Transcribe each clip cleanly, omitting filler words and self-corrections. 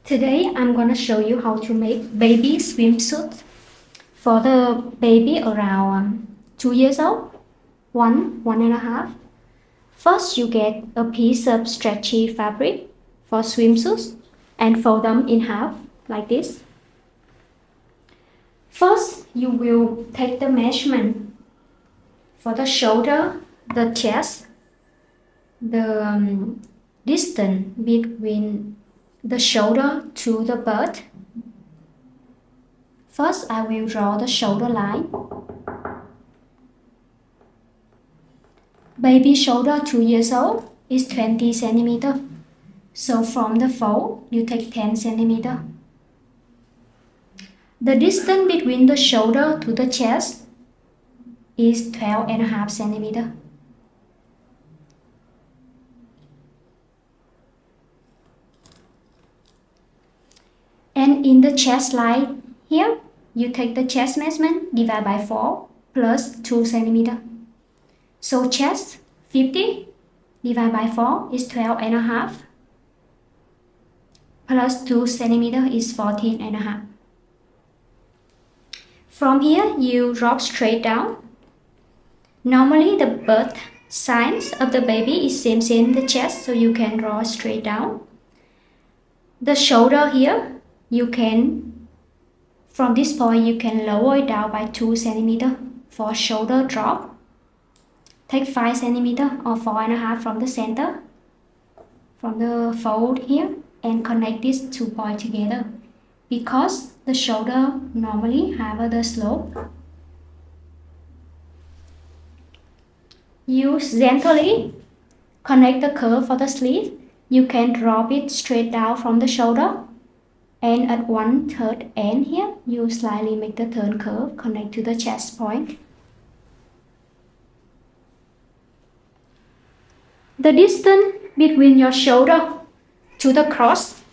Today I'm gonna show you how to make baby swimsuit for the baby around 2 years old, one and a half. First, you get a piece of stretchy fabric for swimsuits and fold them in half like this. First, you will take the measurement for the shoulder, the chest, the distance between the shoulder to the butt. First, I will draw the shoulder line. Baby shoulder 2 years old is 20 centimeter. So from the fold, you take 10 centimeter. The distance between the shoulder to the chest is 12.5 centimeter. And in the chest line here, you take the chest measurement divide by 4 plus 2 centimeter. So chest 50 divided by 4 is 12.5 plus 2 centimeter is 14.5. From here, you drop straight down. Normally, the birth size of the baby is same in the chest, so you can draw straight down. The shoulder here, you can, from this point, you can lower it down by 2 centimeter for shoulder drop. Take 5 centimeter or 4.5 from the center, from the fold here, and connect these 2 points together. Because the shoulder normally have the slope, you gently connect the curve for the sleeve. You can drop it straight down from the shoulder, and at 1/3 end here, you slightly make the turn curve, connect to the chest point. The distance between your shoulder to the cross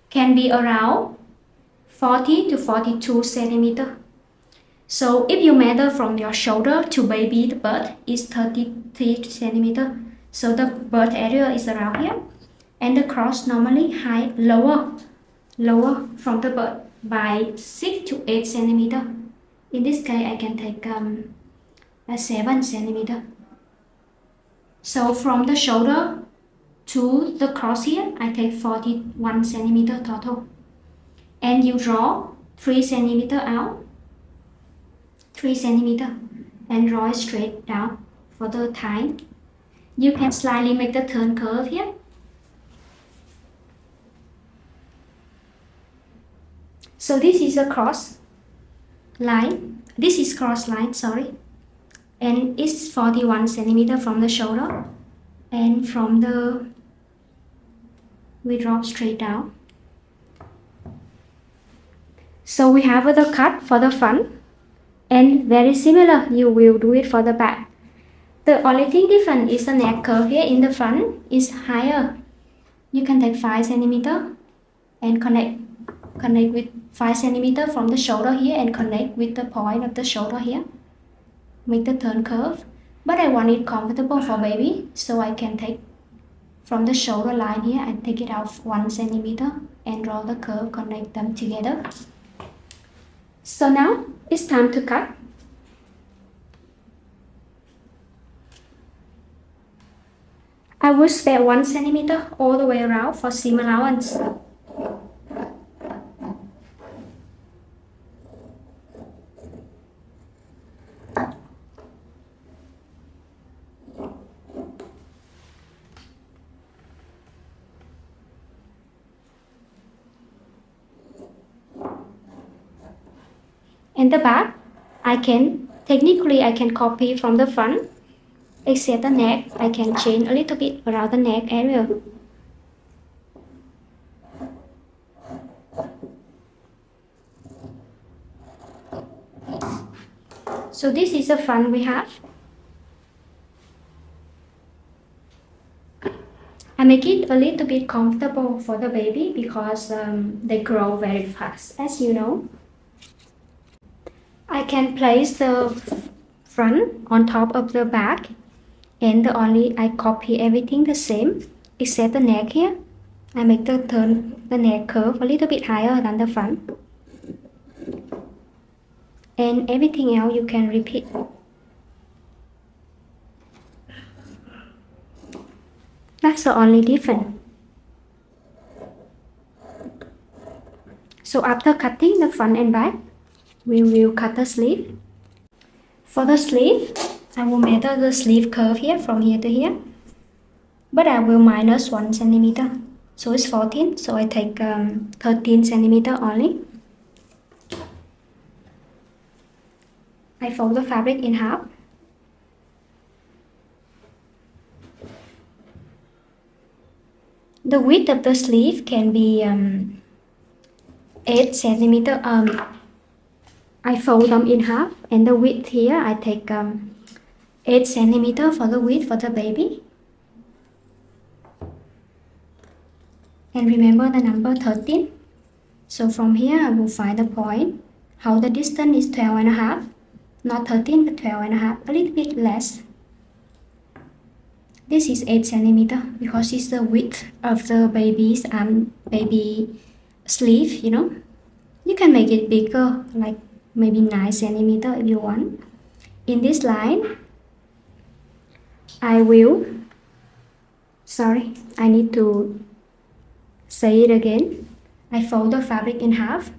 can be around 40 to 42 centimeter. So if you measure from your shoulder to baby, the birth is 33 centimeter. So the birth area is around here, and the cross normally high lower from the birth by 6 to 8 centimeter. In this case, I can take a 7 centimeter. So from the shoulder to the cross here, I take 41 centimeter total. And you draw 3 centimeter out, 3 centimeter, and draw it straight down for the time. You can slightly make the turn curve here. So this is a cross line. This is cross line, sorry. And it's 41 centimeter from the shoulder. And from the, we drop straight down. So we have the cut for the front, and very similar you will do it for the back. The only thing different is the neck curve here in the front is higher. You can take 5 centimeter and connect with 5 centimeter from the shoulder here and connect with the point of the shoulder here. Make the turn curve. But I want it comfortable for baby, so I can take from the shoulder line here and take it out 1 centimeter and draw the curve, connect them together. So now it's time to cut. I will spare 1 centimeter all the way around for seam allowance. In the back, I can copy from the front, except the neck, I can change a little bit around the neck area. So this is the front we have. I make it a little bit comfortable for the baby because they grow very fast, as you know. I can place the front on top of the back, and I copy everything the same except the neck here. I make the neck curve a little bit higher than the front. And everything else you can repeat. That's the only difference. So after cutting the front and back, we will cut the sleeve. For the sleeve, I will measure the sleeve curve here from here to here, but I will minus 1 centimeter. So it's 14, so I take 13 centimeter only. I fold the fabric in half. The width of the sleeve can be 8 centimeter. I fold them in half, and the width here I take 8 centimeter for the width for the baby. And remember the number 13. So from here I will find the point. How the distance is 12 and a half. Not 13 but 12 and a half, a little bit less. This is 8 centimeter because it's the width of the baby's baby sleeve, you know. You can make it bigger, like maybe 9 centimeter if you want. In this line, I need to say it again. I fold the fabric in half.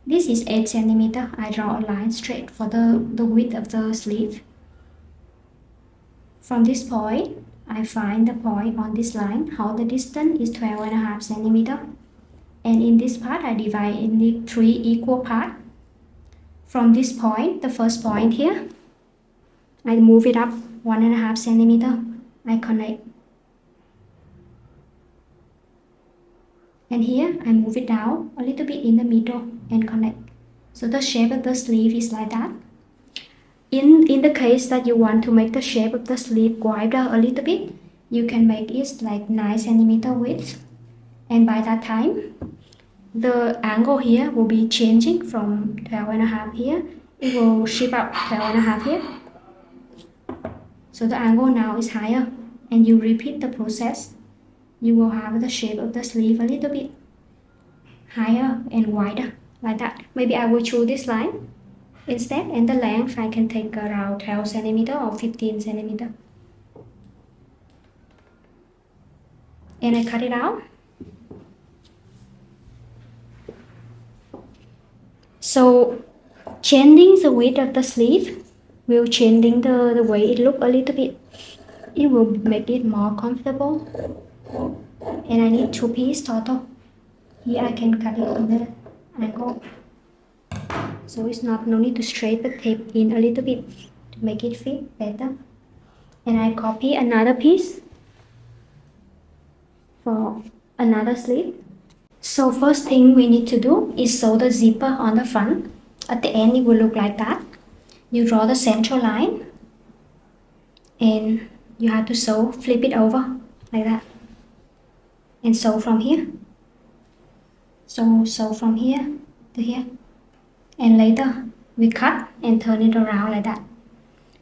This is 8 centimeter. I draw a line straight for the width of the sleeve. From this point, I find the point on this line, how the distance is 12 and a half centimeter. And in this part, I divide into 3 equal parts. From this point, the first point here, I move it up 1.5 centimeter. I connect. And here, I move it down a little bit in the middle and connect. So the shape of the sleeve is like that. In the case that you want to make the shape of the sleeve wider a little bit, you can make it like 9 centimeter width. And by that time, the angle here will be changing from 12 and a half here. It will shift up 12 and a half here. So the angle now is higher. And you repeat the process. You will have the shape of the sleeve a little bit higher and wider, like that. Maybe I will choose this line instead, and the length I can take around 12 centimeter or 15 centimeter. And I cut it out. So changing the width of the sleeve will changing the way it look a little bit. It will make it more comfortable. And I need 2 pieces total. Here I can cut it in the angle. So it's no need to straight the tape in a little bit to make it fit better. And I copy another piece for another sleeve. So first thing we need to do is sew the zipper on the front. At the end it will look like that. You draw the central line and you have to sew, flip it over like that. And sew from here. So sew from here to here. And later we cut and turn it around like that.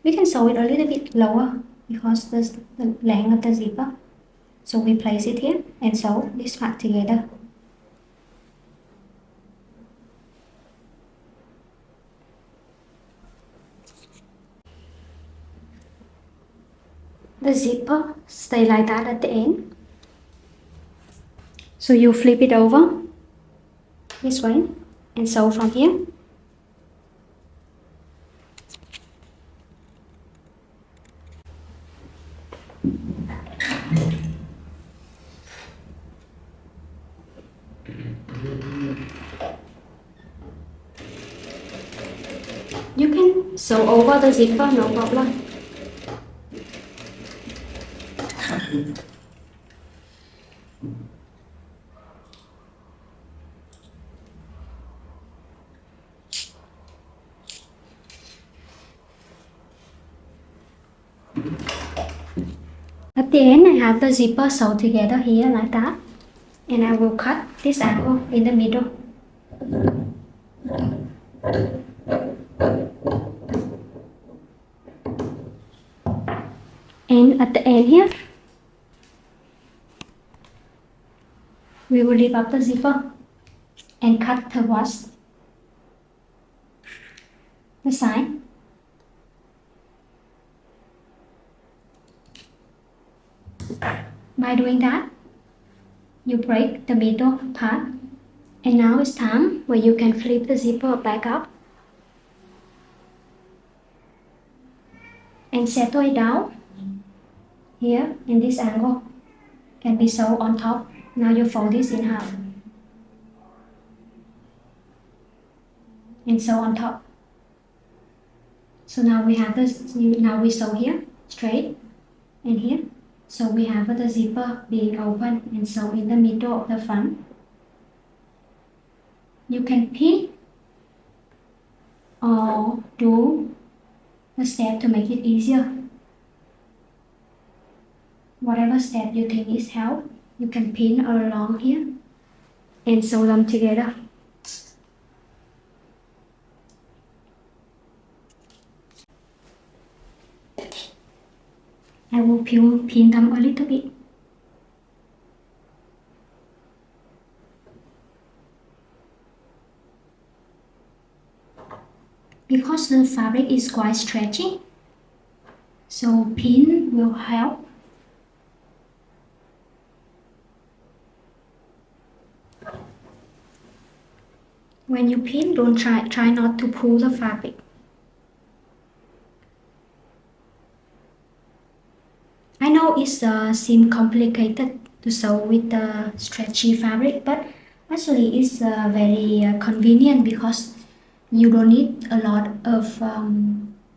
We can sew it a little bit lower because the length of the zipper. So we place it here and sew this part together. The zipper stay like that at the end. So you flip it over this way and sew from here. You can sew over the zipper, no problem. At the end, I have the zipper sewed together here like that. And I will cut this angle in the middle. And at the end here, We will lift up the zipper and cut towards the side. By doing that, you break the middle part. And now it's time where you can flip the zipper back up and settle it down here in this angle. Can be sewed on top. Now you fold this in half and sew on top. So now we have this. Now we sew here straight and here. So we have the zipper being open and sew in the middle of the front. You can pin or do a step to make it easier. Whatever step you think is help, you can pin along here and sew them together. I will pin them a little bit. Because the fabric is quite stretchy, so pin will help. When you pin, don't try not to pull the fabric. I know it seems complicated to sew with the stretchy fabric, but actually it's very convenient because you don't need a lot of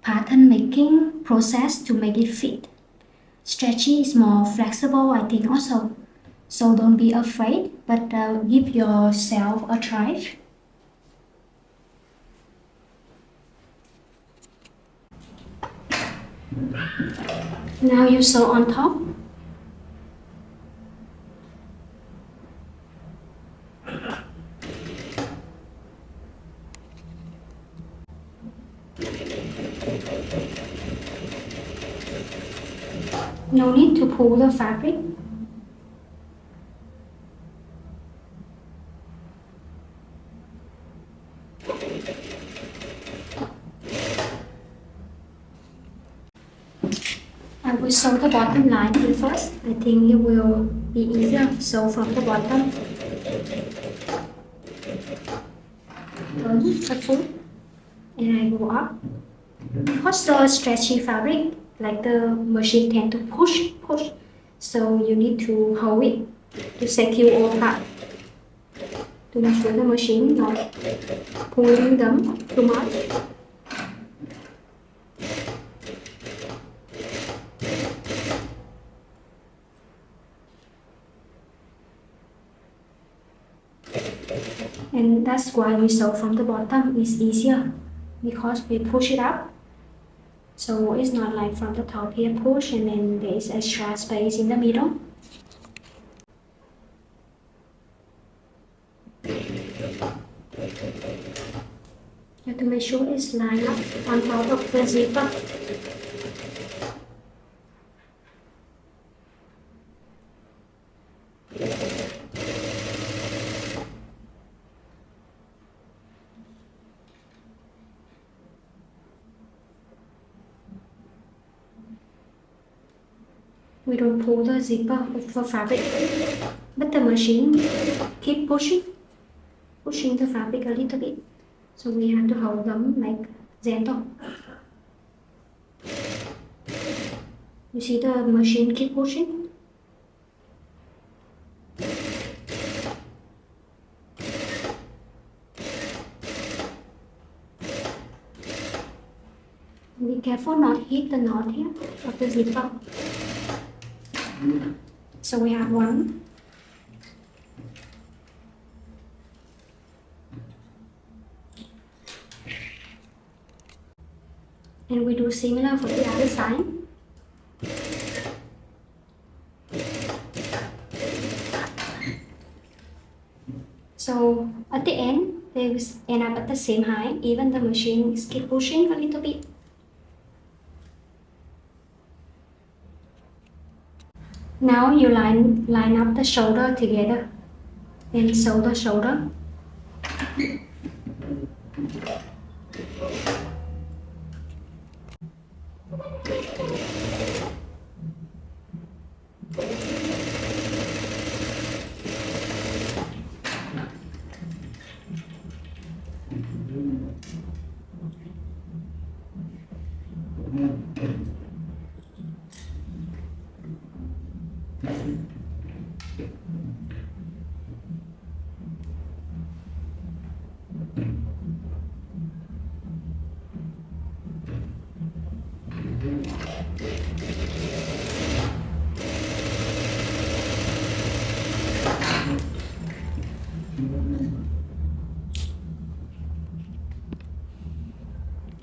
pattern making process to make it fit. Stretchy is more flexible, I think also. So don't be afraid, but give yourself a try. Now you sew on top. No need to pull the fabric. I will sew the bottom line here first. I think it will be easier. Sew from the bottom. Turn the foot and I go up. Because the stretchy fabric, like the machine tend to push, so you need to hold it to secure all part, to make sure the machine not pulling them too much. And that's why we sew from the bottom. It's easier because we push it up. So it's not like from the top here push and then there is extra space in the middle. You have to make sure it's lined up on top of the zipper. We don't pull the zipper with the fabric, but the machine keep pushing the fabric a little bit. So we have to hold them like gentle. You see the machine keep pushing? Be careful not hit the knot here of the zipper. So we have one. And we do similar for the other side. So at the end, they will end up at the same height, even the machine keep pushing a little bit. Now you line up the shoulder together. and sew the shoulder.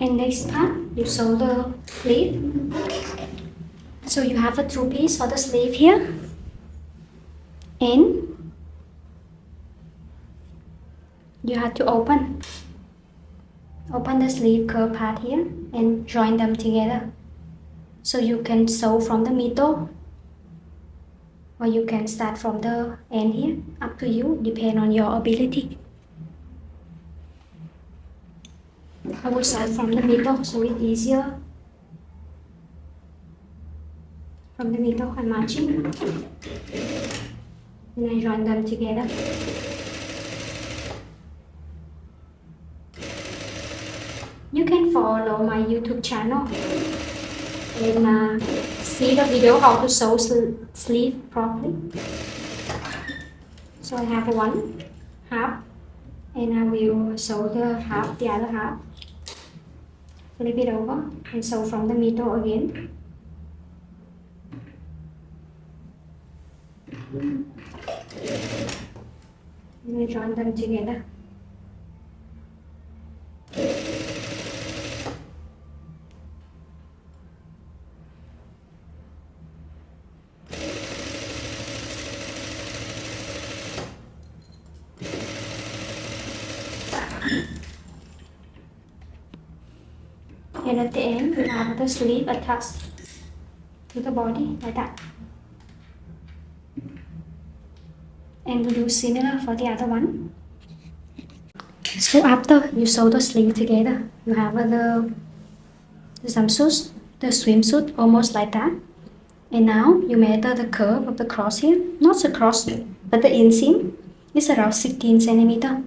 And next part, you sew the sleeve. So you have a two piece for the sleeve here, and you have to open the sleeve curve part here and join them together. So you can sew from the middle, or you can start from the end here, up to you, depend on your ability. I will start from the middle so it's easier. From the middle I'm matching, and I join them together. You can follow my YouTube channel and see the video how to sew sleeve properly. So I have one half, and I will sew the other half, flip it over and sew from the middle again. And I join them together. And at the end, we have the sleeve attached to the body like that. And we do similar for the other one. So after you sew the sleeve together, you have the jumpsuit, the swimsuit, almost like that. And now you measure the curve of the cross here, not the cross, but the inseam is around 16 centimeter.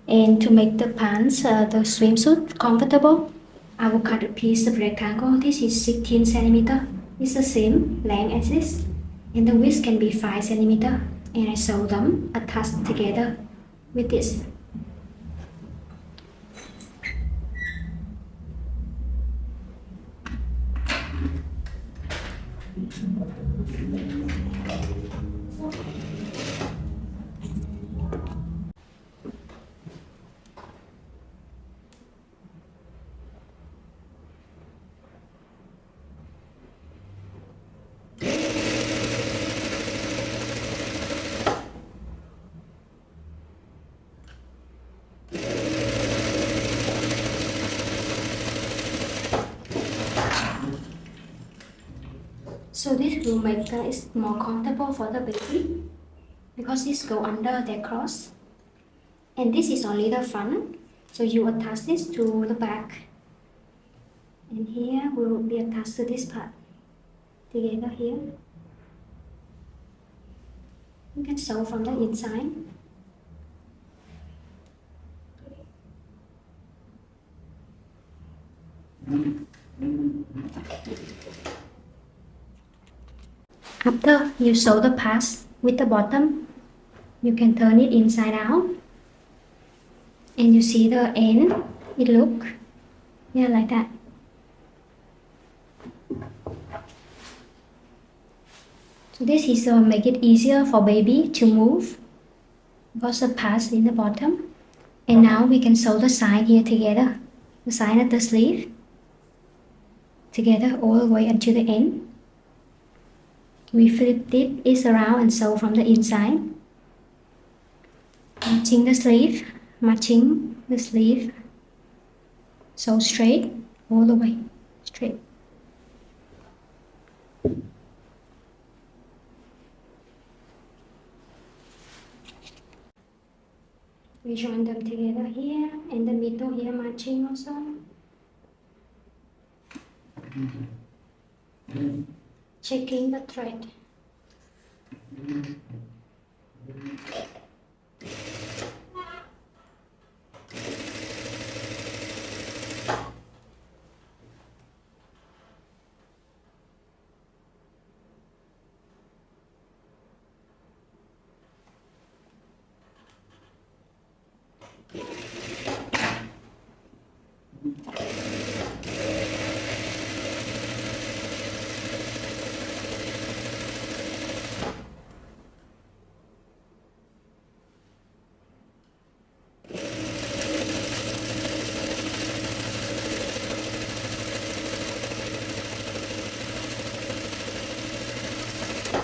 And to make the pants, the swimsuit comfortable, I will cut a piece of rectangle. This is 16 centimeter. It's the same length as this, and the width can be 5 centimeter. And I sew them attached together with this. So this will make it more comfortable for the baby because this go under their cross. And this is only the front, so you attach this to the back. And here will be attached to this part together here. You can sew from the inside. After you sew the pads with the bottom, you can turn it inside out, and you see the end, it look like that. So this is make it easier for baby to move because the pads in the bottom. And now we can sew the side here together, the side of the sleeve together all the way until the end. We flip it around and sew from the inside. Matching the sleeve, sew straight, all the way, straight. We join them together here, and the middle here matching also. Checking the thread.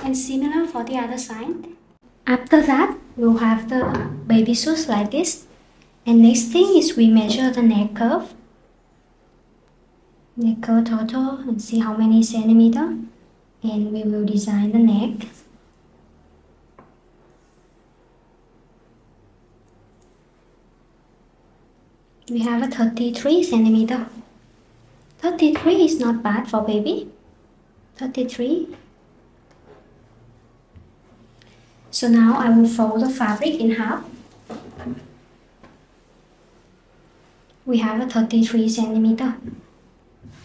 And similar for the other side. After that, we'll have the baby shoes like this. And next thing is we measure the neck curve. Neck curve total and see how many centimeter. And we will design the neck. We have a 33 centimeter. 33 is not bad for baby. 33. So now I will fold the fabric in half. We have a 33 centimeter.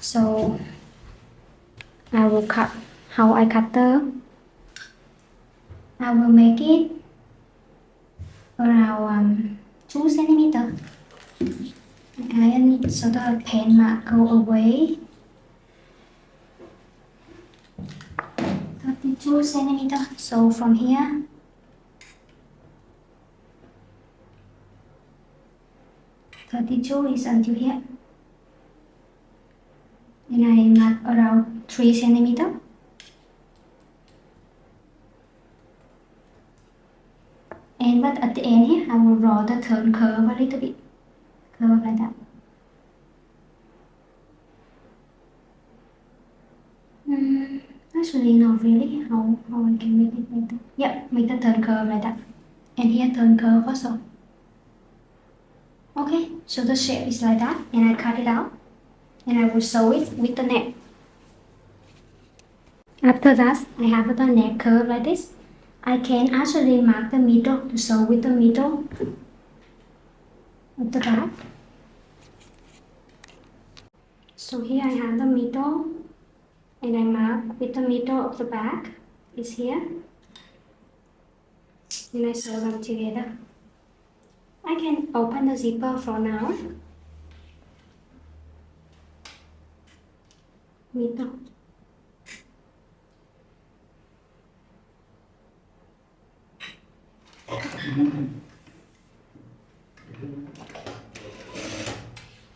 So I will cut how I cut I will make it around 2 centimeter. Iron it so the paint mark go away. 32 centimeter. So from here, is until here. And I mark around 3 centimeter. And but at the end here, I will draw the turn curve a little bit. Curve like that. Actually, not really. How I can make it like that? Yep, make the turn curve like that. And here turn curve also. Okay, so the shape is like that, and I cut it out, and I will sew it with the neck. After that, I have the neck curve like this. I can actually mark the middle to sew with the middle of the back. So here I have the middle, and I mark with the middle of the back is here, and I sew them together. I can open the zipper for now. Middle.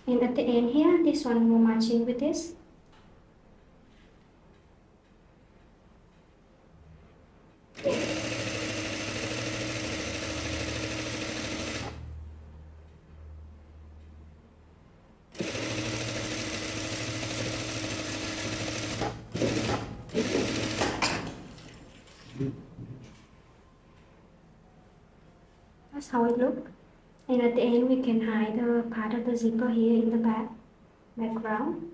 And at the end here, this one will matching with this. That's how it looks. And at the end, we can hide the part of the zipper here in the background.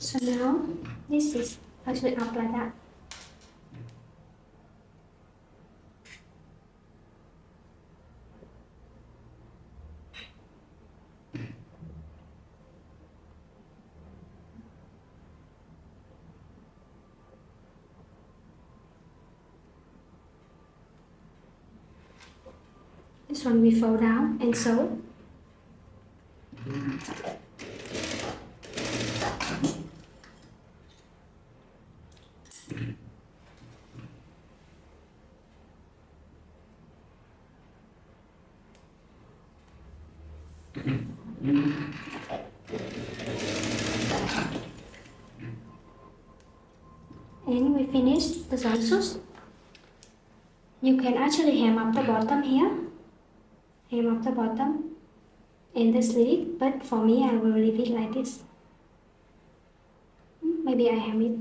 So now, this is actually up like that. This one we fold down and sew. And we finish the jumpsuit. You can actually hem up the bottom here, hem up the bottom and the sleeve, but for me I will leave it like this. Maybe I hem it.